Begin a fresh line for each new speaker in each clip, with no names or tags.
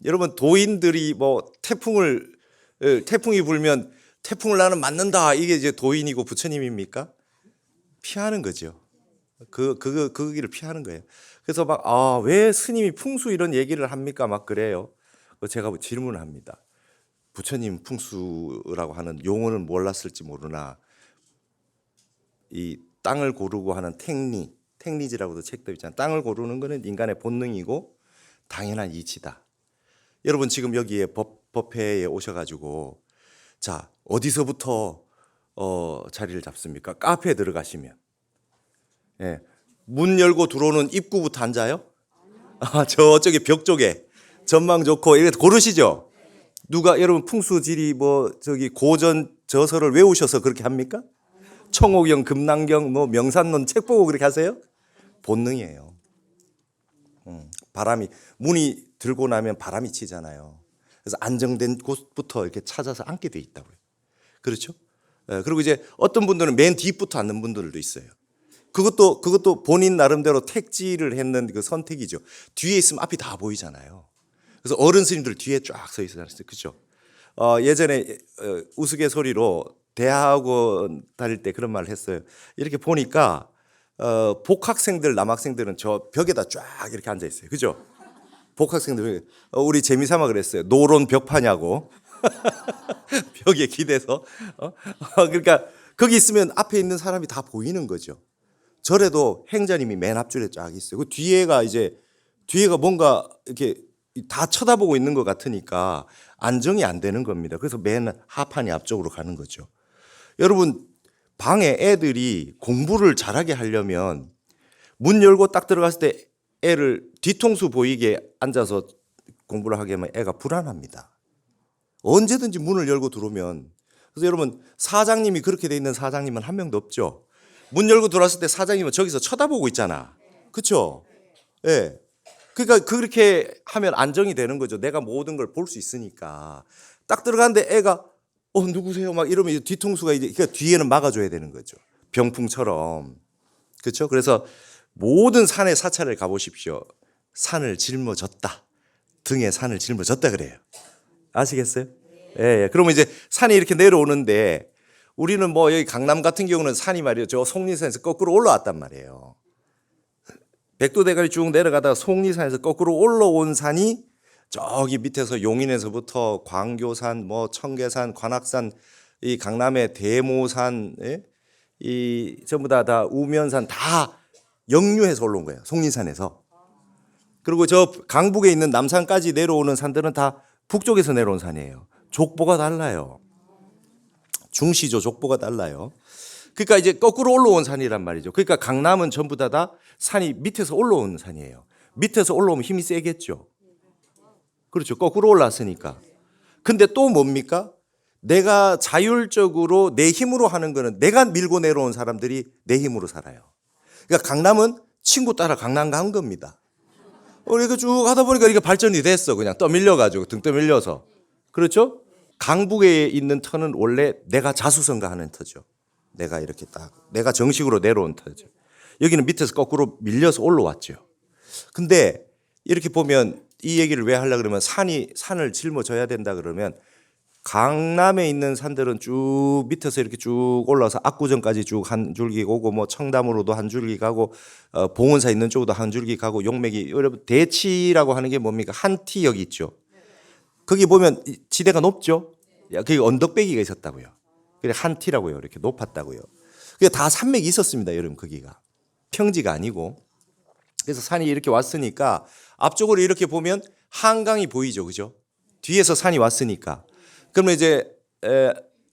여러분 도인들이 뭐 태풍이 불면 태풍을 나는 맞는다, 이게 이제 도인이고 부처님입니까? 피하는 거죠. 그 길을 피하는 거예요. 그래서 막 왜 스님이 풍수 이런 얘기를 합니까? 막 그래요. 제가 질문을 합니다. 부처님 풍수라고 하는 용어는 몰랐을지 모르나 이 땅을 고르고 하는 택리지라고도 책도 있잖아요. 땅을 고르는 거는 인간의 본능이고 당연한 이치다. 여러분 지금 여기에 법회에 오셔가지고 자 어디서부터 자리를 잡습니까? 카페에 들어가시면 예, 문 열고 들어오는 입구부터 앉아요? 저쪽에 벽 쪽에 전망 좋고 이렇게 고르시죠? 누가 여러분 풍수지리 뭐 저기 고전 저서를 외우셔서 그렇게 합니까? 청옥경, 금낭경, 뭐 명산론 책 보고 그렇게 하세요? 본능이에요. 바람이 문이 들고 나면 바람이 치잖아요. 그래서 안정된 곳부터 이렇게 찾아서 앉게 돼 있다고요. 그렇죠? 그리고 이제 어떤 분들은 맨 뒤부터 앉는 분들도 있어요. 그것도 본인 나름대로 택지를 했는 그 선택이죠. 뒤에 있으면 앞이 다 보이잖아요. 그래서 어른 스님들 뒤에 쫙 서 있어요. 그렇죠? 예전에 우스갯소리로 대학원 다닐 때 그런 말을 했어요. 이렇게 보니까 복학생들, 남학생들은 저 벽에다 쫙 이렇게 앉아 있어요. 그죠? 복학생들 우리 재미삼아 그랬어요. 노론 벽파냐고. 벽에 기대서. 그러니까 거기 있으면 앞에 있는 사람이 다 보이는 거죠. 절에도 행자님이 맨 앞줄에 쫙 있어요. 그 뒤에가 뭔가 이렇게 다 쳐다보고 있는 것 같으니까 안정이 안 되는 겁니다. 그래서 맨 하판이 앞쪽으로 가는 거죠. 여러분 방에 애들이 공부를 잘하게 하려면 문 열고 딱 들어갔을 때 애를 뒤통수 보이게 앉아서 공부를 하게 하면 애가 불안합니다. 언제든지 문을 열고 들어오면. 그래서 여러분 사장님이 그렇게 돼 있는 사장님은 한 명도 없죠. 문 열고 들어왔을 때 사장님은 저기서 쳐다보고 있잖아. 그렇죠? 예. 그러니까 그렇게 하면 안정이 되는 거죠. 내가 모든 걸 볼 수 있으니까. 딱 들어가는데 애가 누구세요? 막 이러면 뒤통수가 이제 그러니까 뒤에는 막아줘야 되는 거죠. 병풍처럼. 그렇죠? 그래서 모든 산의 사찰을 가보십시오. 산을 짊어졌다. 등에 산을 짊어졌다 그래요. 아시겠어요? 예. 그러면 이제 산이 이렇게 내려오는데 우리는 뭐 여기 강남 같은 경우는 산이 말이에요. 저 속리산에서 거꾸로 올라왔단 말이에요. 백두대간이 쭉 내려가다가 속리산에서 거꾸로 올라온 산이 저기 밑에서 용인에서부터 광교산, 뭐 청계산, 관악산, 이 강남의 대모산, 이 전부 다 우면산 다 역류해서 올라온 거예요. 속리산에서. 그리고 저 강북에 있는 남산까지 내려오는 산들은 다 북쪽에서 내려온 산이에요. 족보가 달라요. 중시조 족보가 달라요. 그러니까 이제 거꾸로 올라온 산이란 말이죠. 그러니까 강남은 전부 다 산이 밑에서 올라온 산이에요. 밑에서 올라오면 힘이 세겠죠. 그렇죠. 거꾸로 올랐으니까. 근데 또 뭡니까? 내가 자율적으로 내 힘으로 하는 거는 내가 밀고 내려온 사람들이 내 힘으로 살아요. 그러니까 강남은 친구 따라 강남 간 겁니다. 이렇게 쭉 하다 보니까 이게 발전이 됐어. 그냥 떠밀려가지고 등 떠밀려서. 그렇죠? 강북에 있는 터는 원래 내가 자수성가하는 터죠. 내가 이렇게 내가 정식으로 내려온 터죠. 여기는 밑에서 거꾸로 밀려서 올라왔죠. 근데 이렇게 보면 이 얘기를 왜 하려고 그러면 산을 짊어져야 된다 그러면 강남에 있는 산들은 쭉 밑에서 이렇게 쭉 올라와서 압구정까지 쭉 한 줄기 오고 뭐 청담으로도 한 줄기 가고 봉원사 있는 쪽으로도 한 줄기 가고 용맥이 여러분 대치라고 하는 게 뭡니까? 한티역이 있죠. 거기 보면 지대가 높죠. 거기 언덕배기가 있었다고요. 그래 한티라고요. 이렇게 높았다고요. 그게 다 산맥이 있었습니다. 여러분 거기가 평지가 아니고. 그래서 산이 이렇게 왔으니까 앞쪽으로 이렇게 보면 한강이 보이죠, 그죠? 뒤에서 산이 왔으니까. 그러면 이제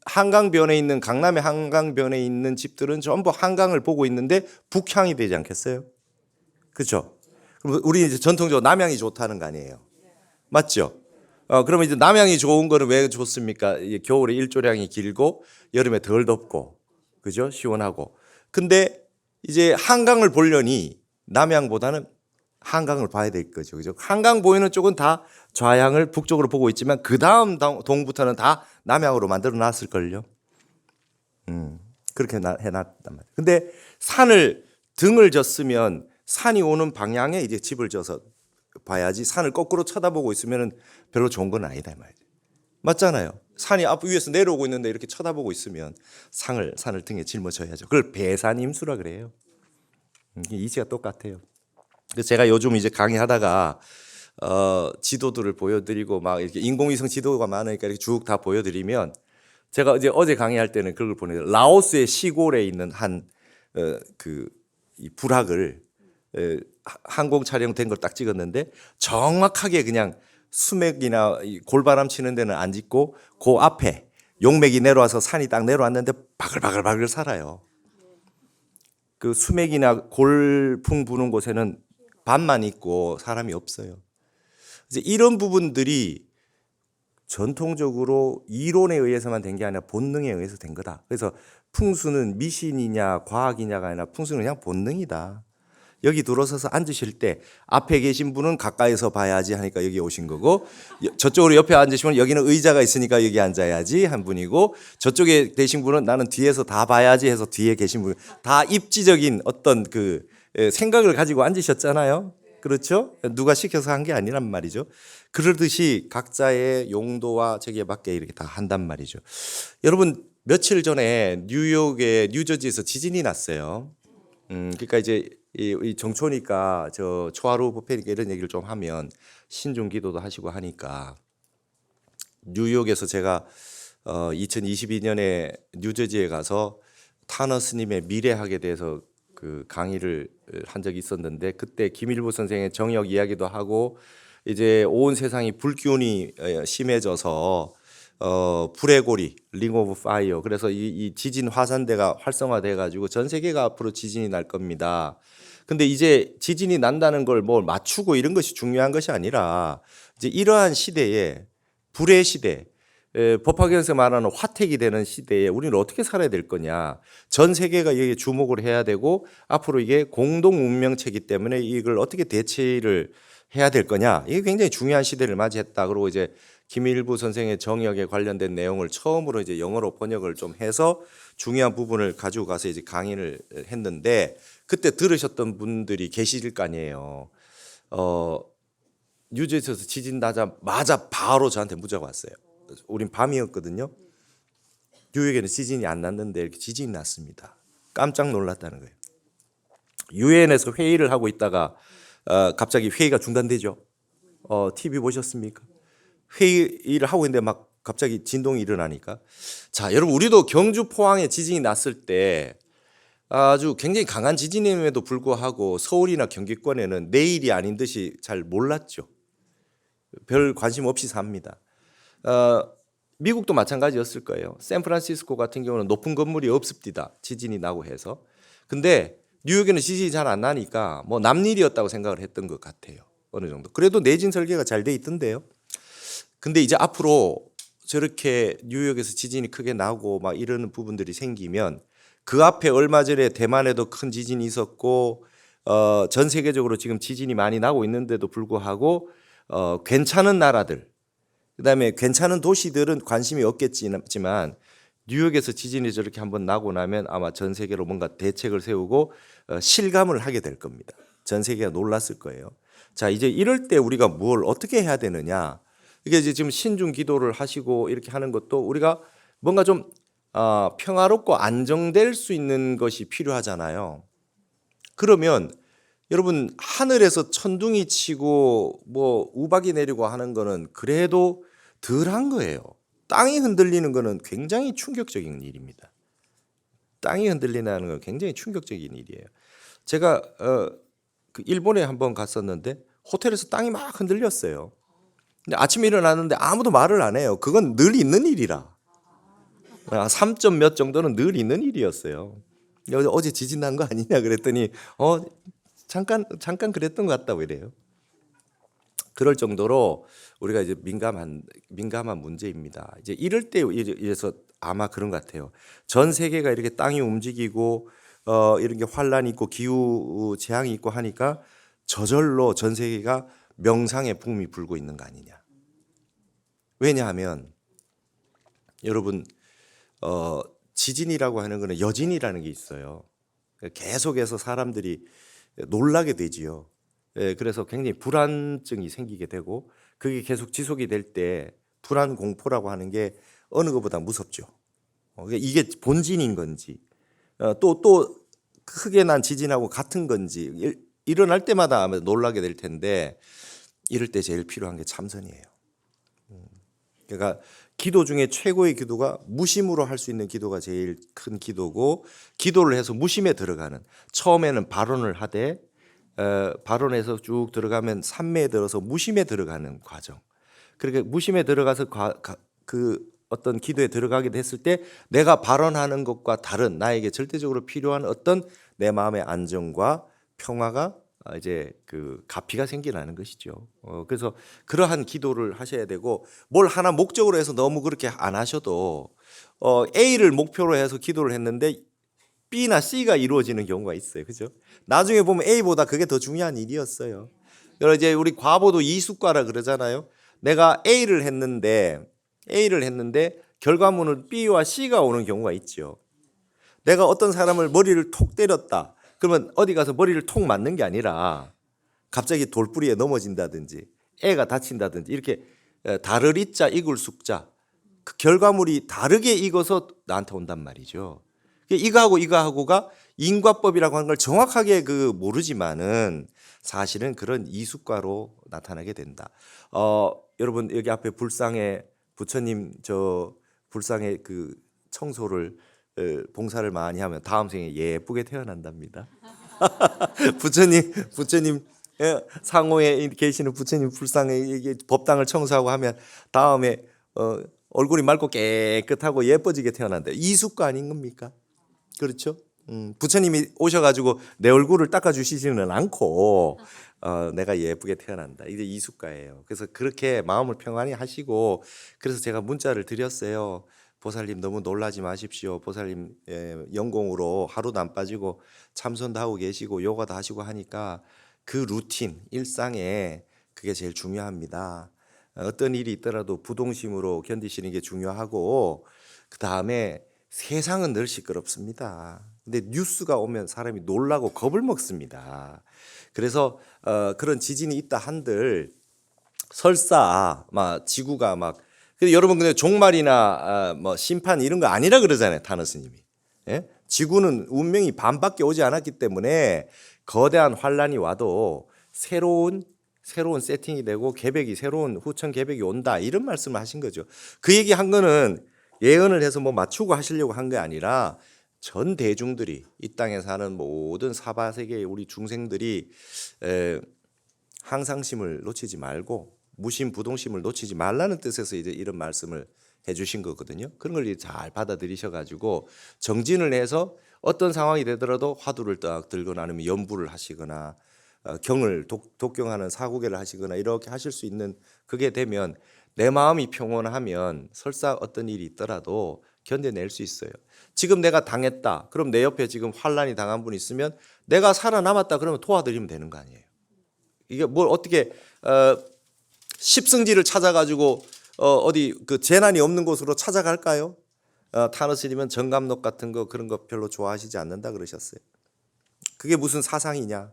한강변에 있는 강남의 한강변에 있는 집들은 전부 한강을 보고 있는데 북향이 되지 않겠어요? 그렇죠? 그럼 우리 이제 전통적으로 남향이 좋다는 거 아니에요? 맞죠? 그러면 이제 남향이 좋은 거는 왜 좋습니까? 겨울에 일조량이 길고 여름에 덜 덥고, 그죠? 시원하고. 근데 이제 한강을 보려니 남향보다는 한강을 봐야 될 거죠. 그죠? 한강 보이는 쪽은 다 좌향을 북쪽으로 보고 있지만 그 다음 동부터는 다 남향으로 만들어 놨을걸요. 그렇게 해놨단 말이에요. 근데 등을 졌으면 산이 오는 방향에 이제 집을 져서 봐야지 산을 거꾸로 쳐다보고 있으면 별로 좋은 건 아니다 이 말이죠. 맞잖아요. 산이 앞 위에서 내려오고 있는데 이렇게 쳐다보고 있으면 산을 등에 짊어져야죠. 그걸 배산임수라 그래요. 이게 이치가 똑같아요. 그래서 제가 요즘 이제 강의하다가 지도들을 보여드리고 막 이렇게 인공위성 지도가 많으니까 이렇게 쭉 다 보여드리면 제가 이제 어제 강의할 때는 그걸 보내요. 라오스의 시골에 있는 이 부락을 항공 촬영된 걸 딱 찍었는데 정확하게 그냥 수맥이나 골바람 치는 데는 안 짓고 그 앞에 용맥이 내려와서 산이 딱 내려왔는데 바글바글 살아요. 그 수맥이나 골풍 부는 곳에는 밤만 있고 사람이 없어요. 이제 이런 부분들이 전통적으로 이론에 의해서만 된 게 아니라 본능에 의해서 된 거다. 그래서 풍수는 미신이냐 과학이냐가 아니라 풍수는 그냥 본능이다. 여기 들어서서 앉으실 때 앞에 계신 분은 가까이서 봐야지 하니까 여기 오신 거고, 저쪽으로 옆에 앉으시면 여기는 의자가 있으니까 여기 앉아야지 한 분이고, 저쪽에 계신 분은 나는 뒤에서 다 봐야지 해서 뒤에 계신 분, 다 입지적인 어떤 그 생각을 가지고 앉으셨잖아요. 그렇죠? 누가 시켜서 한 게 아니란 말이죠. 그러듯이 각자의 용도와 저기에 맞게 이렇게 다 한단 말이죠. 여러분 며칠 전에 뉴욕의 뉴저지에서 지진이 났어요. 그러니까 이제 이 정초니까 저 초하루 부패니까 이런 얘기를 좀 하면 신중 기도도 하시고 하니까 뉴욕에서 제가 2022년에 뉴저지에 가서 타너 스님의 미래학에 대해서 그 강의를 한 적이 있었는데, 그때 김일부 선생의 정역 이야기도 하고 이제 온 세상이 불기운이 심해져서 불의 고리, 링 오브 파이어. 그래서 이 지진 화산대가 활성화돼 가지고 전 세계가 앞으로 지진이 날 겁니다. 근데 이제 지진이 난다는 걸 뭐 맞추고 이런 것이 중요한 것이 아니라 이제 이러한 시대에 불의 시대, 법화경에서 말하는 화택이 되는 시대에 우리는 어떻게 살아야 될 거냐. 전 세계가 여기에 주목을 해야 되고 앞으로 이게 공동 운명체이기 때문에 이걸 어떻게 대처를 해야 될 거냐. 이게 굉장히 중요한 시대를 맞이했다. 그리고 이제 김일부 선생의 정역에 관련된 내용을 처음으로 이제 영어로 번역을 좀 해서 중요한 부분을 가지고 가서 이제 강의를 했는데, 그때 들으셨던 분들이 계실 거 아니에요. 뉴저지에서 지진 나자마자 바로 저한테 문자가 왔어요. 우린 밤이었거든요. 뉴욕에는 지진이 안 났는데 이렇게 지진이 났습니다. 깜짝 놀랐다는 거예요. 유엔에서 회의를 하고 있다가 갑자기 회의가 중단되죠. TV 보셨습니까? 회의를 하고 있는데 막 갑자기 진동이 일어나니까. 자, 여러분 우리도 경주 포항에 지진이 났을 때 아주 굉장히 강한 지진임에도 불구하고 서울이나 경기권에는 내일이 아닌 듯이 잘 몰랐죠. 별 관심 없이 삽니다. 미국도 마찬가지였을 거예요. 샌프란시스코 같은 경우는 높은 건물이 없습니다. 지진이 나고 해서. 근데 뉴욕에는 지진이 잘 안 나니까 뭐 남일이었다고 생각을 했던 것 같아요. 어느 정도. 그래도 내진 설계가 잘 돼 있던데요. 근데 이제 앞으로 저렇게 뉴욕에서 지진이 크게 나고 막 이러는 부분들이 생기면, 그 앞에 얼마 전에 대만에도 큰 지진이 있었고 전 세계적으로 지금 지진이 많이 나고 있는데도 불구하고 괜찮은 나라들, 그다음에 괜찮은 도시들은 관심이 없겠지만 뉴욕에서 지진이 저렇게 한번 나고 나면 아마 전 세계로 뭔가 대책을 세우고 실감을 하게 될 겁니다. 전 세계가 놀랐을 거예요. 자, 이제 이럴 때 우리가 뭘 어떻게 해야 되느냐? 이게 이제 지금 신중 기도를 하시고 이렇게 하는 것도 우리가 뭔가 좀 평화롭고 안정될 수 있는 것이 필요하잖아요. 그러면 여러분 하늘에서 천둥이 치고 뭐 우박이 내리고 하는 거는 그래도 덜한 거예요. 땅이 흔들리는 거는 굉장히 충격적인 일입니다. 땅이 흔들리는 건 굉장히 충격적인 일이에요. 제가 그 일본에 한번 갔었는데 호텔에서 땅이 막 흔들렸어요. 근데 아침에 일어났는데 아무도 말을 안 해요. 그건 늘 있는 일이라. 3점 몇 정도는 늘 있는 일이었어요. 어제 지진 난 거 아니냐 그랬더니 잠깐 그랬던 것 같다고 이래요. 그럴 정도로 우리가 이제 민감한 문제입니다. 이제 이럴 때 이래서 아마 그런 것 같아요. 전 세계가 이렇게 땅이 움직이고 이런 게 환란이 있고 기후 재앙이 있고 하니까 저절로 전 세계가 명상의 붐이 불고 있는 거 아니냐. 왜냐하면 여러분 지진이라고 하는 거는 여진이라는 게 있어요. 계속해서 사람들이 놀라게 되지요. 그래서 굉장히 불안증이 생기게 되고 그게 계속 지속이 될 때 불안 공포라고 하는 게 어느 것보다 무섭죠. 이게 본진인 건지 또 크게 난 지진하고 같은 건지 일어날 때마다 아마 놀라게 될 텐데 이럴 때 제일 필요한 게 참선이에요. 그러니까 기도 중에 최고의 기도가 무심으로 할 수 있는 기도가 제일 큰 기도고 기도를 해서 무심에 들어가는 처음에는 발언을 하되 발언에서 쭉 들어가면 삼매에 들어서 무심에 들어가는 과정. 그렇게 무심에 들어가서 그 어떤 기도에 들어가게 됐을 때 내가 발언하는 것과 다른 나에게 절대적으로 필요한 어떤 내 마음의 안정과 평화가 이제 그 가피가 생기라는 것이죠. 그래서 그러한 기도를 하셔야 되고 뭘 하나 목적으로 해서 너무 그렇게 안 하셔도 A를 목표로 해서 기도를 했는데 B나 C가 이루어지는 경우가 있어요. 그죠? 나중에 보면 A보다 그게 더 중요한 일이었어요. 그래서 이제 우리 과보도 이수과라 그러잖아요. 내가 A를 했는데 결과물은 B와 C가 오는 경우가 있죠. 내가 어떤 사람을 머리를 톡 때렸다. 그러면 어디 가서 머리를 톡 맞는 게 아니라 갑자기 돌뿌리에 넘어진다든지 애가 다친다든지 이렇게 다르리자 이글 숙자 그 결과물이 다르게 익어서 나한테 온단 말이죠. 이거하고가 인과법이라고 하는 걸 정확하게 모르지만은 사실은 그런 이수과로 나타나게 된다. 여러분 여기 앞에 불상에 부처님 불상에 그 청소를 봉사를 많이 하면 다음 생에 예쁘게 태어난답니다. 부처님 상호에 계시는 부처님 불상에 이게 법당을 청소하고 하면 다음에 얼굴이 맑고 깨끗하고 예뻐지게 태어난다. 이수가 아닌 겁니까? 그렇죠? 부처님이 오셔가지고 내 얼굴을 닦아주시지는 않고 내가 예쁘게 태어난다. 이게 이수가예요. 그래서 그렇게 마음을 평안히 하시고 그래서 제가 문자를 드렸어요. 보살님 너무 놀라지 마십시오. 보살님 연공으로 하루도 안 빠지고 참선도 하고 계시고 요가도 하시고 하니까 그 루틴 일상에 그게 제일 중요합니다. 어떤 일이 있더라도 부동심으로 견디시는 게 중요하고 그 다음에 세상은 늘 시끄럽습니다. 근데 뉴스가 오면 사람이 놀라고 겁을 먹습니다. 그래서 그런 지진이 있다 한들 설사 막 지구가 막 여러분 근데 종말이나 뭐 심판 이런 거 아니라 그러잖아요. 타너 스님이. 예? 지구는 운명이 반밖에 오지 않았기 때문에 거대한 환란이 와도 새로운 세팅이 되고 새로운 후천 계백이 온다 이런 말씀을 하신 거죠. 그 얘기 한 거는 예언을 해서 뭐 맞추고 하시려고 한 게 아니라 전 대중들이 이 땅에 사는 모든 사바 세계의 우리 중생들이 항상심을 놓치지 말고 무심 부동심을 놓치지 말라는 뜻에서 이제 이런 말씀을 해주신 거거든요. 그런 걸 잘 받아들이셔가지고 정진을 해서 어떤 상황이 되더라도 화두를 딱 들거나 아니면 연부를 하시거나 경을 독경하는 사구계를 하시거나 이렇게 하실 수 있는 그게 되면 내 마음이 평온하면 설사 어떤 일이 있더라도 견뎌낼 수 있어요. 지금 내가 당했다. 그럼 내 옆에 지금 환란이 당한 분이 있으면 내가 살아남았다. 그러면 도와드리면 되는 거 아니에요. 이게 뭘 어떻게 십승지를 찾아가지고 어디 그 재난이 없는 곳으로 찾아갈까요? 타너 스님은 정감록 같은 거 그런 거 별로 좋아하시지 않는다 그러셨어요. 그게 무슨 사상이냐?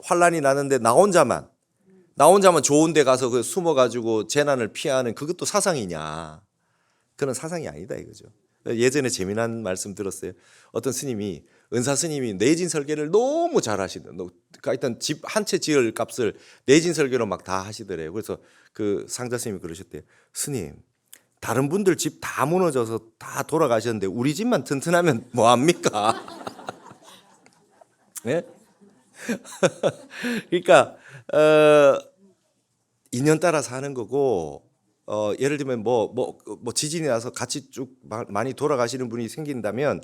환란이 나는데 나 혼자만 좋은 데 가서 그 숨어가지고 재난을 피하는 그것도 사상이냐? 그런 사상이 아니다 이거죠. 예전에 재미난 말씀 들었어요. 어떤 스님이 은사 스님이 내진 설계를 너무 잘하시던, 그러니까 일단 집 한 채 지을 값을 내진 설계로 막 다 하시더래요. 그래서 그 상자 스님이 그러셨대요. 스님, 다른 분들 집 다 무너져서 다 돌아가셨는데 우리 집만 튼튼하면 뭐 합니까? 네? 그러니까 인연 따라 사는 거고. 예를 들면 뭐 지진이 나서 같이 쭉 많이 돌아가시는 분이 생긴다면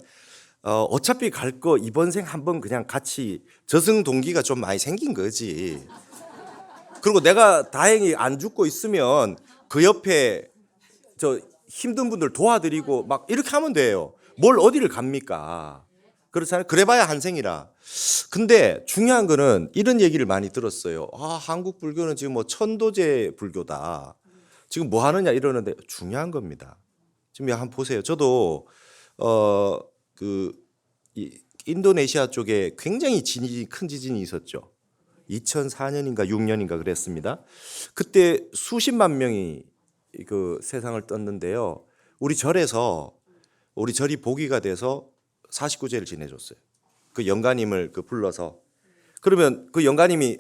어차피 갈 거 이번 생 한번 그냥 같이 저승 동기가 좀 많이 생긴 거지. 그리고 내가 다행히 안 죽고 있으면 그 옆에 저 힘든 분들 도와드리고 막 이렇게 하면 돼요. 뭘 어디를 갑니까? 그렇잖아요. 그래봐야 한 생이라. 근데 중요한 거는 이런 얘기를 많이 들었어요. 한국 불교는 지금 뭐 천도제 불교다. 지금 뭐 하느냐 이러는데 중요한 겁니다. 지금 한번 보세요. 저도 이 인도네시아 쪽에 굉장히 큰 지진이 있었죠. 2004년인가 6년인가 그랬습니다. 그때 수십만 명이 그 세상을 떴는데요. 우리 절이 복위가 돼서 49제를 지내줬어요. 그 영가님을 그 불러서. 그러면 그 영가님이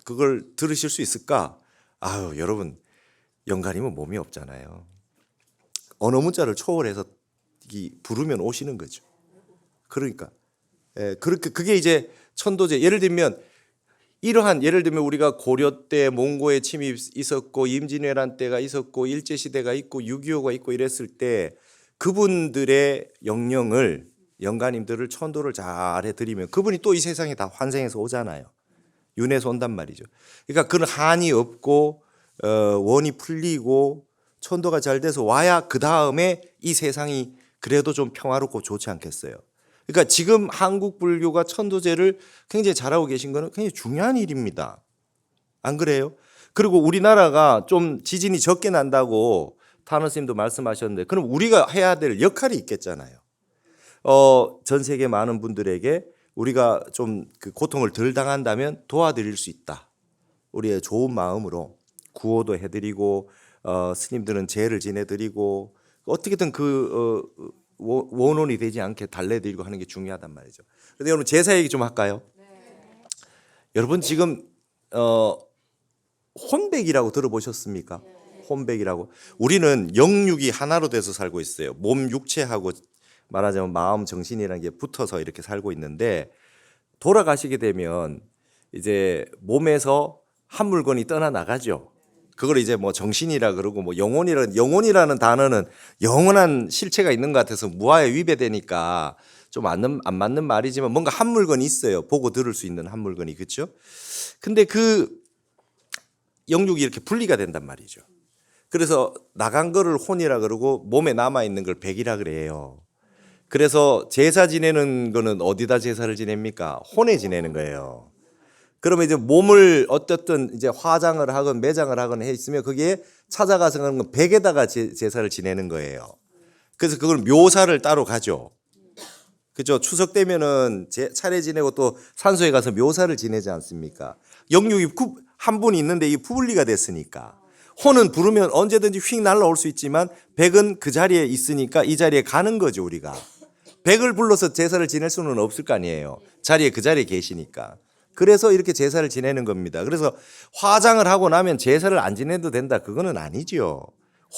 그걸 들으실 수 있을까? 아유, 여러분, 영가님은 몸이 없잖아요. 언어 문자를 초월해서 부르면 오시는 거죠. 그러니까 그렇게 그게 이제 천도제. 예를 들면 예를 들면 우리가 고려 때 몽고의 침입 있었고 임진왜란 때가 있었고 일제 시대가 있고 6.25가 있고 이랬을 때 그분들의 영령을 영가님들을 천도를 잘 해드리면 그분이 또 이 세상에 다 환생해서 오잖아요. 윤회에서 온단 말이죠. 그러니까 그런 한이 없고 원이 풀리고 천도가 잘 돼서 와야 그 다음에 이 세상이 그래도 좀 평화롭고 좋지 않겠어요. 그러니까 지금 한국 불교가 천도제를 굉장히 잘하고 계신 거는 굉장히 중요한 일입니다. 안 그래요? 그리고 우리나라가 좀 지진이 적게 난다고 타너 스님도 말씀하셨는데 그럼 우리가 해야 될 역할이 있겠잖아요. 전 세계 많은 분들에게 우리가 좀 그 고통을 덜 당한다면 도와드릴 수 있다. 우리의 좋은 마음으로 구호도 해드리고 스님들은 제를 지내드리고 어떻게든 원혼이 되지 않게 달래드리고 하는 게 중요하단 말이죠. 그런데 여러분 제사 얘기 좀 할까요? 여러분 지금 혼백이라고 들어보셨습니까? 혼백이라고. 우리는 영육이 하나로 돼서 살고 있어요. 몸 육체하고 말하자면 마음 정신이라는 게 붙어서 이렇게 살고 있는데 돌아가시게 되면 이제 몸에서 한 물건이 떠나나가죠. 그걸 이제 뭐 정신이라 그러고 뭐 영혼이라는 단어는 영원한 실체가 있는 것 같아서 무아에 위배되니까 좀 안 맞는 말이지만 뭔가 한 물건이 있어요. 보고 들을 수 있는 한 물건이. 그렇죠? 근데 그 영육이 이렇게 분리가 된단 말이죠. 그래서 나간 거를 혼이라 그러고 몸에 남아 있는 걸 백이라 그래요. 그래서 제사 지내는 거는 어디다 제사를 지냅니까? 혼에 지내는 거예요. 그러면 이제 몸을 어떻든 이제 화장을 하건 매장을 하건 해 있으면 거기에 찾아가서 하는 건 백에다가 제사를 지내는 거예요. 그래서 그걸 묘사를 따로 가죠. 그죠? 추석 되면은 차례 지내고 또 산소에 가서 묘사를 지내지 않습니까? 영육이 한 분이 있는데 이 분리가 됐으니까. 혼은 부르면 언제든지 휙 날라올 수 있지만 백은 그 자리에 있으니까 이 자리에 가는 거죠, 우리가. 백을 불러서 제사를 지낼 수는 없을 거 아니에요. 그 자리에 계시니까. 그래서 이렇게 제사를 지내는 겁니다. 그래서 화장을 하고 나면 제사를 안 지내도 된다. 그거는 아니죠.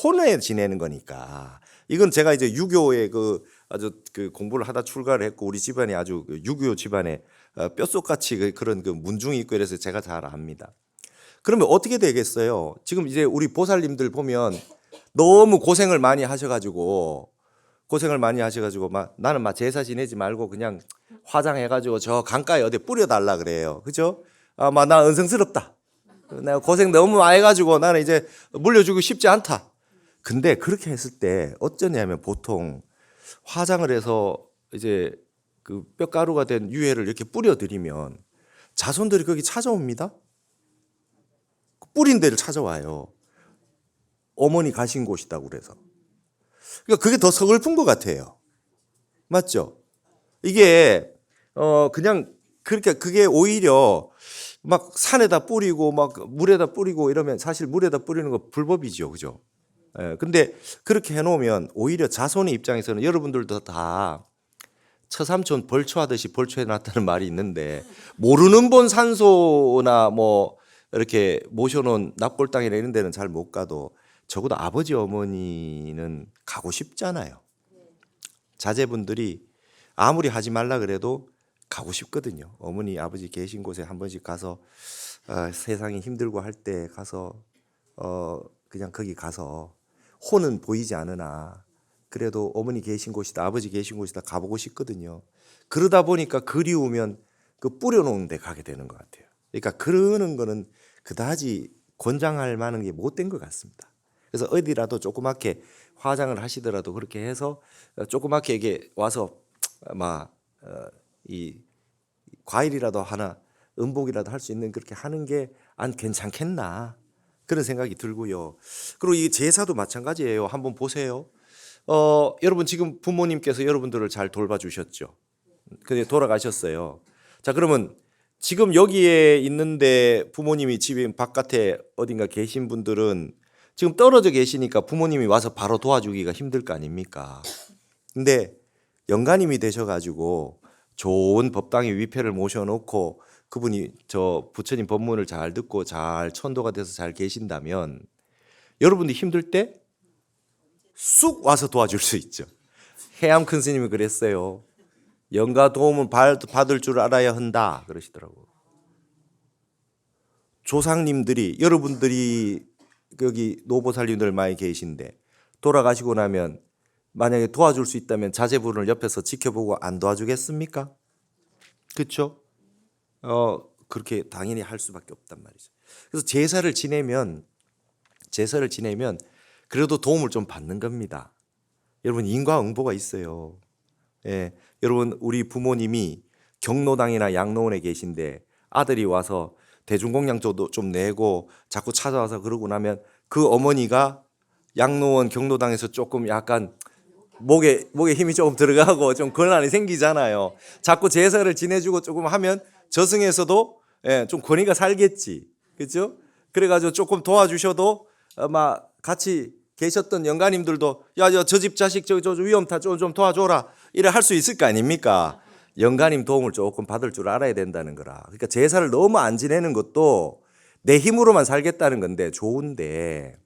혼에 지내는 거니까. 이건 제가 이제 유교에 아주 공부를 하다 출가를 했고 우리 집안이 아주 유교 집안에 뼛속같이 그런 문중이 있고 이래서 제가 잘 압니다. 그러면 어떻게 되겠어요? 지금 이제 우리 보살님들 보면 너무 고생을 많이 하셔가지고 나는 제사 지내지 말고 그냥 화장해가지고 저 강가에 어디 뿌려달라 그래요. 그죠? 나 은성스럽다. 내가 고생 너무 많이 해가지고 나는 이제 물려주고 싶지 않다. 근데 그렇게 했을 때 어쩌냐면 보통 화장을 해서 이제 그 뼈가루가 된 유해를 이렇게 뿌려드리면 자손들이 거기 찾아옵니다. 뿌린 데를 찾아와요. 어머니 가신 곳이다고 그래서. 그러니까 그게 더 서글픈 것 같아요. 맞죠? 이게 그냥 그러니까 그게 오히려 막 산에다 뿌리고 막 물에다 뿌리고 이러면 사실 물에다 뿌리는 거 불법이죠, 그죠? 근데 그렇게 해놓으면 오히려 자손의 입장에서는 여러분들도 다 처삼촌 벌초하듯이 벌초해놨다는 말이 있는데 모르는 본 산소나 뭐 이렇게 모셔놓은 납골당이나 이런 데는 잘 못 가도 적어도 아버지 어머니는 가고 싶잖아요. 자제분들이 아무리 하지 말라 그래도 가고 싶거든요. 어머니 아버지 계신 곳에 한 번씩 가서 세상이 힘들고 할 때 가서 그냥 거기 가서 혼은 보이지 않으나 그래도 어머니 계신 곳이다 아버지 계신 곳이다 가보고 싶거든요. 그러다 보니까 그리우면 뿌려놓은 데 가게 되는 것 같아요. 그러니까 그러는 거는 그다지 권장할 만한 게 못된 것 같습니다. 그래서 어디라도 조그맣게 화장을 하시더라도 그렇게 해서 조그맣게 이게 와서 이 과일이라도 하나 음복이라도 할 수 있는 그렇게 하는 게 안 괜찮겠나 그런 생각이 들고요. 그리고 이 제사도 마찬가지예요. 한번 보세요. 여러분 지금 부모님께서 여러분들을 잘 돌봐주셨죠. 근데 돌아가셨어요. 자 그러면 지금 여기에 있는데 부모님이 집에 바깥에 어딘가 계신 분들은 지금 떨어져 계시니까 부모님이 와서 바로 도와주기가 힘들 거 아닙니까? 근데 영가님이 되셔가지고 좋은 법당의 위패를 모셔놓고 그분이 저 부처님 법문을 잘 듣고 잘 천도가 돼서 잘 계신다면 여러분들이 힘들 때 쑥 와서 도와줄 수 있죠. 해암 큰 스님이 그랬어요. 영가 도움은 받을 줄 알아야 한다 그러시더라고. 조상님들이 여러분들이 여기 노보살님들 많이 계신데 돌아가시고 나면 만약에 도와줄 수 있다면 자제분을 옆에서 지켜보고 안 도와주겠습니까? 그렇죠? 그렇게 당연히 할 수밖에 없단 말이죠. 그래서 제사를 지내면 그래도 도움을 좀 받는 겁니다. 여러분 인과응보가 있어요. 예, 여러분 우리 부모님이 경로당이나 양로원에 계신데 아들이 와서 대중공양조도 좀 내고 자꾸 찾아와서 그러고 나면 그 어머니가 양로원 경로당에서 조금 약간 목에 힘이 조금 들어가고 좀 권한이 생기잖아요. 자꾸 제사를 지내주고 조금 하면 저승에서도 좀 권위가 살겠지, 그렇죠? 그래가지고 조금 도와주셔도 아마 같이 계셨던 영가님들도 야 저 집 자식 저 위험타 좀 도와줘라 이래 할 수 있을 거 아닙니까? 영가님 도움을 조금 받을 줄 알아야 된다는 거라. 그러니까 제사를 너무 안 지내는 것도 내 힘으로만 살겠다는 건데 좋은데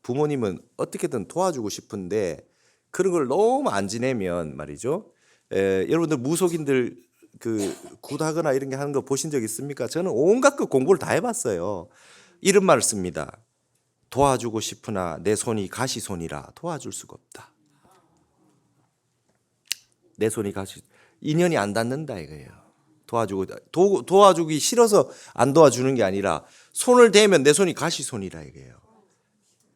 부모님은 어떻게든 도와주고 싶은데 그런 걸 너무 안 지내면 말이죠. 여러분들 무속인들 그 굿하거나 이런 게 하는 거 보신 적 있습니까? 저는 온갖 그 공부를 다 해봤어요. 이런 말을 씁니다. 도와주고 싶으나 내 손이 가시손이라 도와줄 수가 없다. 내 손이 인연이 안 닿는다 이거예요. 도와주기 싫어서 안 도와주는 게 아니라 손을 대면 내 손이 가시손이라 이거예요.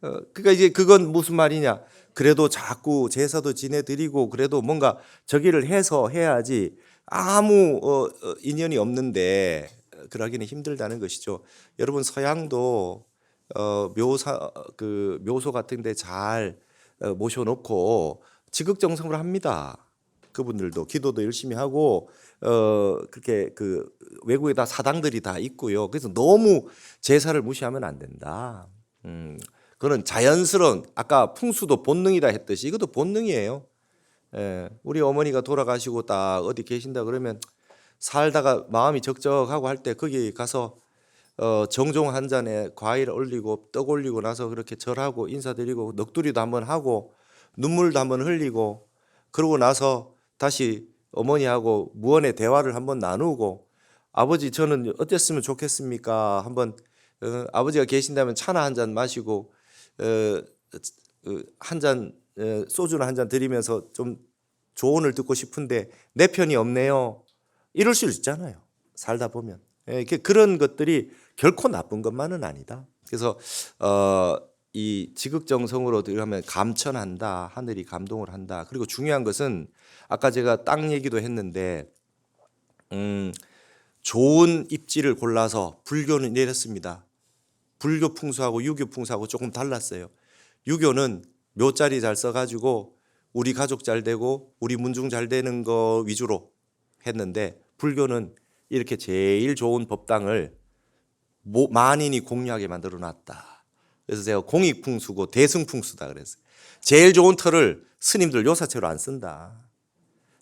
그러니까 이제 그건 무슨 말이냐? 그래도 자꾸 제사도 지내드리고 그래도 뭔가 저기를 해서 해야지 아무 인연이 없는데 그러기는 힘들다는 것이죠. 여러분 서양도 묘소 같은데 잘 모셔놓고 지극정성을 합니다. 그분들도 기도도 열심히 하고 그렇게 그 외국에 다 사당들이 다 있고요. 그래서 너무 제사를 무시하면 안 된다. 그거는 자연스러운 아까 풍수도 본능이다 했듯이 이것도 본능이에요. 우리 어머니가 돌아가시고 딱 어디 계신다 그러면 살다가 마음이 적적하고 할 때 거기 가서 정종 한 잔에 과일 올리고 떡 올리고 나서 그렇게 절하고 인사드리고 넋두리도 한번 하고 눈물도 한번 흘리고 그러고 나서 다시 어머니하고 무언의 대화를 한번 나누고 아버지 저는 어땠으면 좋겠습니까? 한번 아버지가 계신다면 차나 한 잔 마시고 한 잔 소주나 한 잔 드리면서 좀 조언을 듣고 싶은데 내 편이 없네요. 이럴 수 있잖아요. 살다 보면 그런 것들이 결코 나쁜 것만은 아니다. 그래서 이 지극정성으로 들어가면 감천한다. 하늘이 감동을 한다. 그리고 중요한 것은 아까 제가 땅 얘기도 했는데 좋은 입지를 골라서 불교는 이랬습니다. 불교 풍수하고 유교 풍수하고 조금 달랐어요. 유교는 묘자리 잘 써가지고 우리 가족 잘 되고 우리 문중 잘 되는 거 위주로 했는데 불교는 이렇게 제일 좋은 법당을 만인이 공유하게 만들어 놨다. 그래서 제가 공익풍수고 대승풍수다 그랬어요. 제일 좋은 터를 스님들 요사채로 안 쓴다.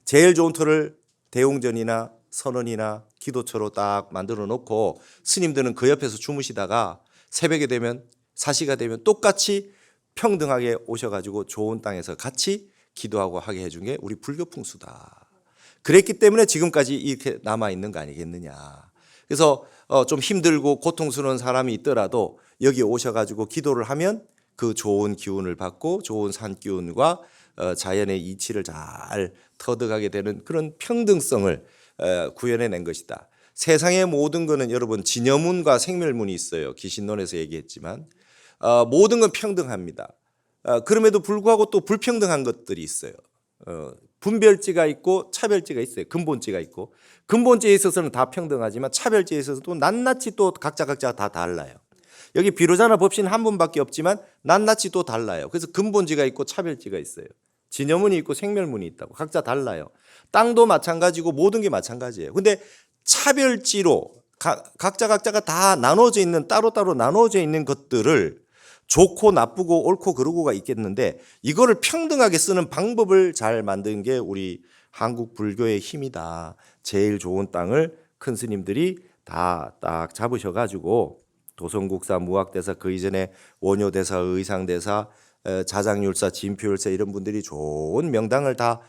제일 좋은 터를 대웅전이나 선원이나 기도처로 딱 만들어 놓고 스님들은 그 옆에서 주무시다가 새벽에 되면 사시가 되면 똑같이 평등하게 오셔가지고 좋은 땅에서 같이 기도하고 하게 해준 게 우리 불교 풍수다. 그랬기 때문에 지금까지 이렇게 남아있는 거 아니겠느냐. 그래서 좀 힘들고 고통스러운 사람이 있더라도 여기 오셔가지고 기도를 하면 그 좋은 기운을 받고 좋은 산 기운과 자연의 이치를 잘 터득하게 되는 그런 평등성을 구현해낸 것이다. 세상의 모든 것은 여러분 진여문과 생멸문이 있어요. 기신론에서 얘기했지만 모든 건 평등합니다. 그럼에도 불구하고 또 불평등한 것들이 있어요. 분별지가 있고 차별지가 있어요. 근본지가 있고 근본지에 있어서는 다 평등하지만 차별지에 있어서 또 낱낱이 또 각자 다 달라요. 여기 비로자나 법신 한 분밖에 없지만 낱낱이 또 달라요. 그래서 근본지가 있고 차별지가 있어요. 진여문이 있고 생멸문이 있다고 각자 달라요. 땅도 마찬가지고 모든 게 마찬가지예요. 근데 차별지로 각자가 다 나눠져 있는 따로따로 나눠져 있는 것들을 좋고 나쁘고 옳고 그르고가 있겠는데 이거를 평등하게 쓰는 방법을 잘 만든 게 우리 한국 불교의 힘이다. 제일 좋은 땅을 큰 스님들이 다 딱 잡으셔가지고 도성국사, 무학대사, 그 이전에 원효대사, 의상대사, 자장율사, 진표율사 이런 분들이 좋은 명당을 다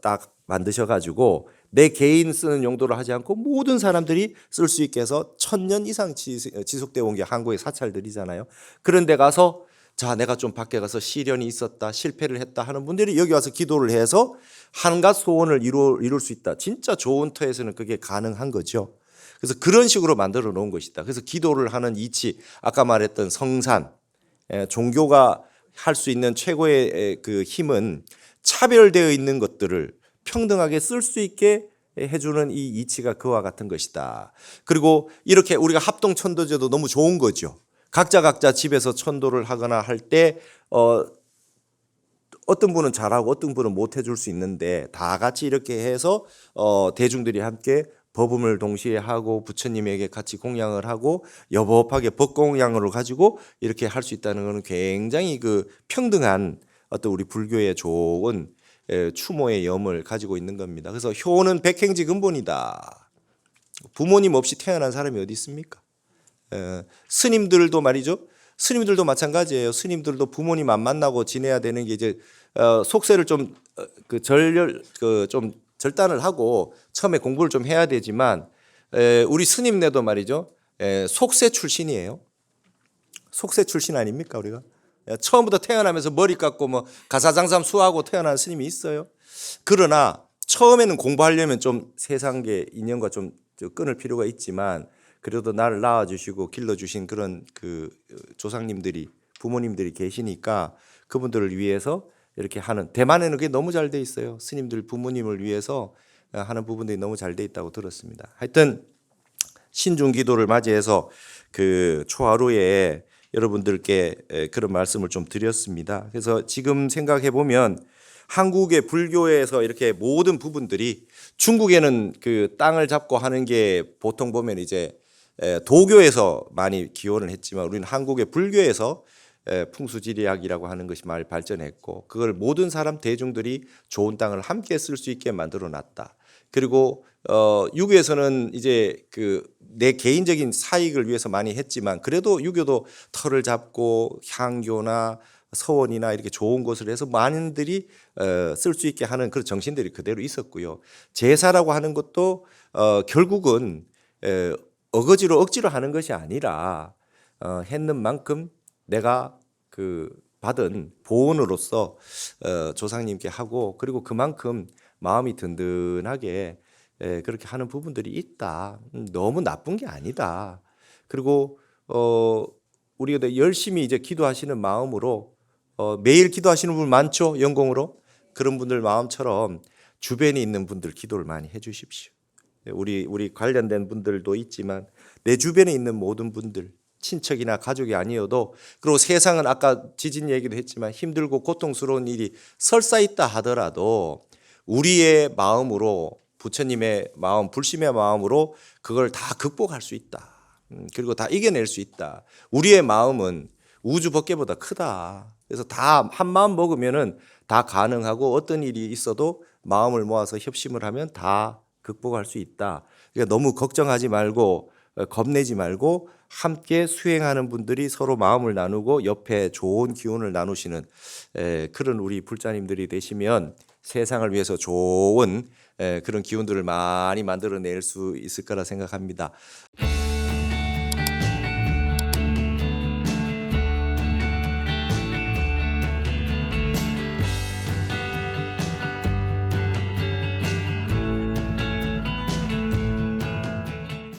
딱 만드셔가지고 내 개인 쓰는 용도로 하지 않고 모든 사람들이 쓸 수 있게 해서 1000년 이상 지속되어 온 게 한국의 사찰들이잖아요. 그런 데 가서 자, 내가 좀 밖에 가서 시련이 있었다, 실패를 했다 하는 분들이 여기 와서 기도를 해서 한갓 소원을 이룰 수 있다. 진짜 좋은 터에서는 그게 가능한 거죠. 그래서 그런 식으로 만들어 놓은 것이다. 그래서 기도를 하는 이치, 아까 말했던 성산, 종교가 할 수 있는 최고의 그 힘은 차별되어 있는 것들을 평등하게 쓸 수 있게 해주는 이 이치가 그와 같은 것이다. 그리고 이렇게 우리가 합동 천도제도 너무 좋은 거죠. 각자 집에서 천도를 하거나 할 때 어떤 분은 잘하고 어떤 분은 못 해줄 수 있는데 다 같이 이렇게 해서 대중들이 함께 법음을 동시에 하고 부처님에게 같이 공양을 하고 여법하게 법공양으로 가지고 이렇게 할 수 있다는 것은 굉장히 그 평등한 어떤 우리 불교의 좋은 추모의 염을 가지고 있는 겁니다. 그래서 효는 백행지 근본이다. 부모님 없이 태어난 사람이 어디 있습니까? 스님들도 말이죠. 스님들도 마찬가지예요. 스님들도 부모님 안 만나고 지내야 되는 게 이제 속세를 좀 좀 절단을 하고 처음에 공부를 좀 해야 되지만 우리 스님네도 말이죠. 속세 출신이에요. 속세 출신 아닙니까 우리가? 처음부터 태어나면서 머리 깎고 뭐 가사장삼 수하고 태어난 스님이 있어요. 그러나 처음에는 공부하려면 좀 세상계 인연과 좀 끊을 필요가 있지만 그래도 나를 낳아주시고 길러주신 그런 그 조상님들이 부모님들이 계시니까 그분들을 위해서 이렇게 하는 대만에는 그게 너무 잘 돼 있어요. 스님들 부모님을 위해서 하는 부분들이 너무 잘 돼 있다고 들었습니다. 하여튼 신중기도를 맞이해서 그 초하루에 여러분들께 그런 말씀을 좀 드렸습니다. 그래서 지금 생각해 보면 한국의 불교에서 이렇게 모든 부분들이 중국에는 그 땅을 잡고 하는 게 보통 보면 이제 도교에서 많이 기원을 했지만 우리는 한국의 불교에서 풍수지리학이라고 하는 것이 많이 발전했고 그걸 모든 사람 대중들이 좋은 땅을 함께 쓸 수 있게 만들어 놨다. 그리고 유교에서는 이제 그 내 개인적인 사익을 위해서 많이 했지만 그래도 유교도 터를 잡고 향교나 서원이나 이렇게 좋은 곳을 해서 많은들이 쓸 수 있게 하는 그런 정신들이 그대로 있었고요. 제사라고 하는 것도 결국은 어거지로 억지로 하는 것이 아니라 했는 만큼 내가 그 받은 보온으로서 조상님께 하고 그리고 그만큼 마음이 든든하게 그렇게 하는 부분들이 있다. 너무 나쁜 게 아니다. 그리고 우리가 열심히 이제 기도하시는 마음으로 매일 기도하시는 분 많죠. 연공으로 그런 분들 마음처럼 주변에 있는 분들 기도를 많이 해주십시오. 우리 관련된 분들도 있지만 내 주변에 있는 모든 분들 친척이나 가족이 아니어도 그리고 세상은 아까 지진 얘기도 했지만 힘들고 고통스러운 일이 설사 있다 하더라도 우리의 마음으로 부처님의 마음, 불심의 마음으로 그걸 다 극복할 수 있다. 그리고 다 이겨낼 수 있다. 우리의 마음은 우주 법계보다 크다. 그래서 다 한 마음 먹으면은 다 가능하고 어떤 일이 있어도 마음을 모아서 협심을 하면 다 극복할 수 있다. 그러니까 너무 걱정하지 말고 겁내지 말고 함께 수행하는 분들이 서로 마음을 나누고 옆에 좋은 기운을 나누시는 그런 우리 불자님들이 되시면 세상을 위해서 좋은 그런 기운들을 많이 만들어낼 수 있을 거라 생각합니다.